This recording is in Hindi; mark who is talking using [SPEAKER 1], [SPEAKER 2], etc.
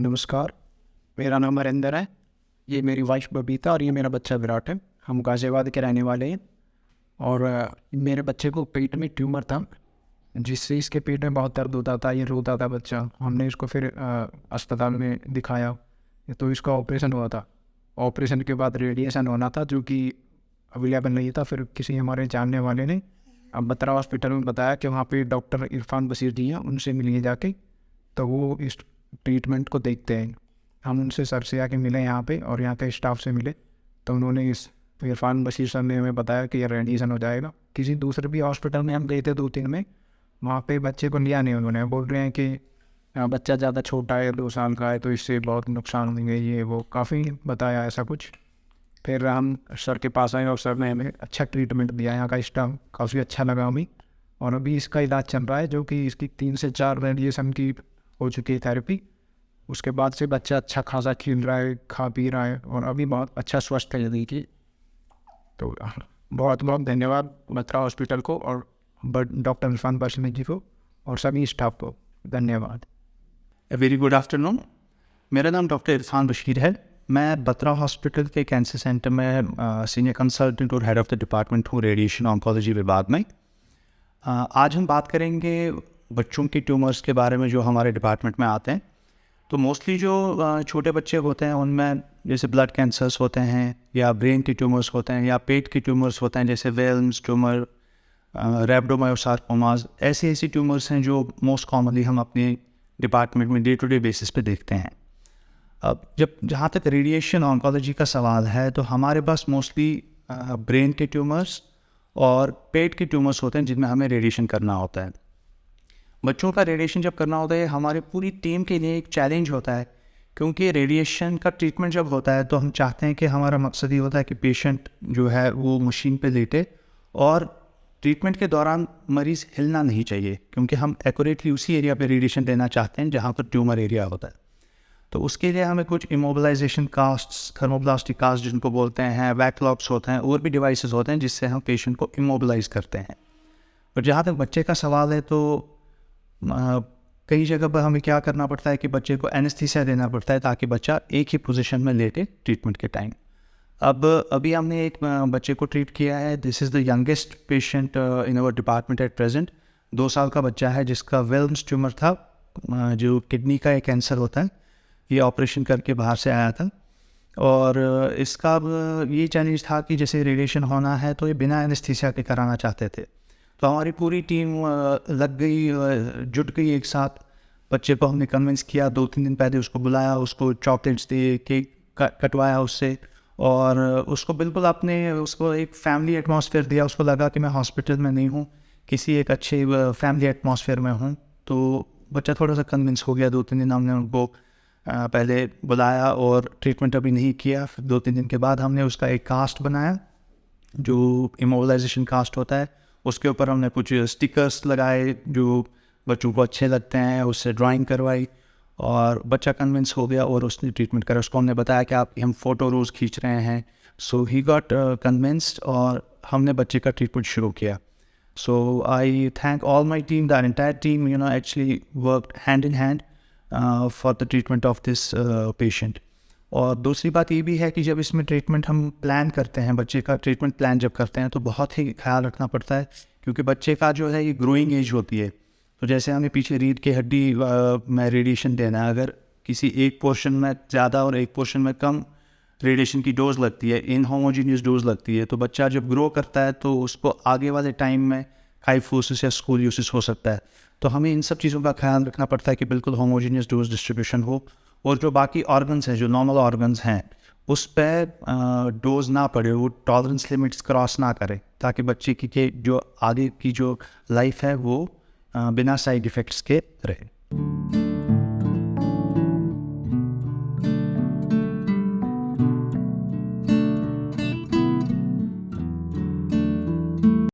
[SPEAKER 1] नमस्कार, मेरा नाम हरिंदर है। ये मेरी वाइफ बबीता और ये मेरा बच्चा विराट है। हम गाज़ियाबाद के रहने वाले हैं और मेरे बच्चे को पेट में ट्यूमर था, जिससे इसके पेट में बहुत दर्द होता था, ये रोता था बच्चा। हमने इसको फिर अस्पताल में दिखाया तो इसका ऑपरेशन हुआ था। ऑपरेशन के बाद रेडिएशन होना था जो कि अवेलेबल नहीं था। फिर किसी हमारे जानने वाले ने अब बत्रा हॉस्पिटल में बताया कि वहाँ पे डॉक्टर इरफान बशीर जी हैं, उनसे मिलिए जाके, तो वो इस ट्रीटमेंट को देखते हैं। हम उनसे सर से आके मिले यहाँ पे और यहाँ के स्टाफ से मिले, तो उन्होंने इस इरफान बशीर सर ने हमें बताया कि ये रेडिएशन हो जाएगा। किसी दूसरे भी हॉस्पिटल में हम गए थे 2-3 में, वहाँ पे बच्चे को लिया नहीं। उन्होंने बोल रहे हैं कि बच्चा ज़्यादा छोटा है, 2 साल का है, तो इससे बहुत नुकसान होंगे, ये वो काफ़ी बताया ऐसा कुछ। फिर हम सर के पास आए और सर ने हमें अच्छा ट्रीटमेंट दिया। यहाँ का स्टाफ काफ़ी अच्छा लगा हमें और अभी इसका इलाज चल रहा है, जो कि इसकी 3 से 4 रेडिएशन की हो चुकी है थेरेपी। उसके बाद से बच्चा अच्छा खासा खेल रहा है, खा पी रहा है और अभी बहुत अच्छा स्वस्थ है। देखिए, तो बहुत बहुत धन्यवाद बत्रा हॉस्पिटल को और डॉक्टर इरफान बशीर जी को और सभी स्टाफ को धन्यवाद।
[SPEAKER 2] Very good afternoon. मेरा नाम डॉक्टर इरफान बशीर है। मैं बत्रा हॉस्पिटल के कैंसर सेंटर में सीनियर कंसल्टेंट और हेड ऑफ द डिपार्टमेंट हूँ रेडिएशन ऑन्कोलॉजी विभाग में। आज हम बात करेंगे बच्चों की ट्यूमर्स के बारे में जो हमारे डिपार्टमेंट में आते हैं। तो मोस्टली जो छोटे बच्चे होते हैं उनमें जैसे ब्लड कैंसर्स होते हैं या ब्रेन की ट्यूमर्स होते हैं या पेट की ट्यूमर्स होते हैं, जैसे वेल्म्स ट्यूमर, रैप्डोमायोसार्कोमास, ऐसी ट्यूमर्स हैं जो मोस्ट कॉमनली हम अपने डिपार्टमेंट में डे टू डे बेसिस पे देखते हैं। अब जहाँ तक रेडिएशन ऑन्कोलॉजी का सवाल है, तो हमारे पास मोस्टली ब्रेन के ट्यूमर्स और पेट के ट्यूमर्स होते हैं जिनमें हमें रेडिएशन करना होता है। बच्चों का रेडिएशन जब करना होता है, हमारी पूरी टीम के लिए एक चैलेंज होता है, क्योंकि रेडिएशन का ट्रीटमेंट जब होता है तो हम चाहते हैं कि हमारा मकसद ये होता है कि पेशेंट जो है वो मशीन पे लेटे और ट्रीटमेंट के दौरान मरीज़ हिलना नहीं चाहिए, क्योंकि हम एक्यूरेटली उसी एरिया पे रेडिएशन देना चाहते हैं जहाँ पर ट्यूमर एरिया होता है। तो उसके लिए हमें कुछ इमोबिलाइजेशन कास्ट्स, थर्मोप्लास्टिक कास्ट जिनको बोलते हैं, वैकलॉक्स होते हैं, और भी डिवाइसेस होते हैं जिससे हम पेशेंट को इमोबिलाइज करते हैं। पर जहाँ तक बच्चे का सवाल है, तो कई जगह पर हमें क्या करना पड़ता है कि बच्चे को एनेस्थीसिया देना पड़ता है ताकि बच्चा एक ही पोजीशन में लेटे ट्रीटमेंट के टाइम। अभी हमने एक बच्चे को ट्रीट किया है। This is the youngest patient in our department at present. 2 साल का बच्चा है जिसका वेल्म्स ट्यूमर था, जो किडनी का एक कैंसर होता है। ये ऑपरेशन करके बाहर से आया था और इसका ये चैलेंज था कि जैसे रेडिएशन होना है तो ये बिना एनेस्थीसिया के कराना चाहते थे। तो हमारी पूरी टीम लग गई, जुट गई एक साथ। बच्चे को हमने कन्विंस किया, 2-3 दिन पहले उसको बुलाया, उसको चॉकलेट्स दिए, केक कटवाया उससे, और उसको बिल्कुल उसको एक फैमिली एटमॉस्फेयर दिया। उसको लगा कि मैं हॉस्पिटल में नहीं हूँ, किसी एक अच्छे फैमिली एटमॉस्फेयर में हूँ। तो बच्चा थोड़ा सा कन्विंस हो गया। 2-3 दिन हमने उनको पहले बुलाया और ट्रीटमेंट अभी नहीं किया। फिर 2-3 दिन के बाद हमने उसका एक कास्ट बनाया, जो इमोबिलाइजेशन कास्ट होता है। उसके ऊपर हमने कुछ स्टिकर्स लगाए जो बच्चों को अच्छे लगते हैं, उससे ड्राइंग करवाई और बच्चा कन्विंस हो गया और उसने ट्रीटमेंट करा। उसको हमने बताया कि आप हम फ़ोटो रोज़ खींच रहे हैं। सो ही गॉट कन्विंस्ड और हमने बच्चे का ट्रीटमेंट शुरू किया। So I thank all my team, the entire team actually worked hand in hand for the treatment of this patient. और दूसरी बात ये भी है कि जब इसमें ट्रीटमेंट हम प्लान करते हैं, बच्चे का ट्रीटमेंट प्लान जब करते हैं, तो बहुत ही ख्याल रखना पड़ता है, क्योंकि बच्चे का जो है ये ग्रोइंग एज होती है। तो जैसे हमें पीछे रीढ़ की हड्डी में रेडिएशन देना है, अगर किसी एक पोर्शन में ज़्यादा और एक पोर्शन में कम रेडिएशन की डोज लगती है, इनहोमोजीनियस डोज लगती है, तो बच्चा जब ग्रो करता है तो उसको आगे वाले टाइम में काइफोसिस या स्कोलियोसिस हो सकता है। तो हमें इन सब चीज़ों का ख्याल रखना पड़ता है कि बिल्कुल होमोजीनियस डोज डिस्ट्रीब्यूशन हो, और जो बाकी ऑर्गन्स हैं, जो नॉर्मल ऑर्गन्स हैं, उस पर डोज ना पड़े, वो टॉलरेंस लिमिट्स क्रॉस ना करे, ताकि बच्चे की जो आगे की जो लाइफ है वो बिना साइड इफ़ेक्ट्स के रहे।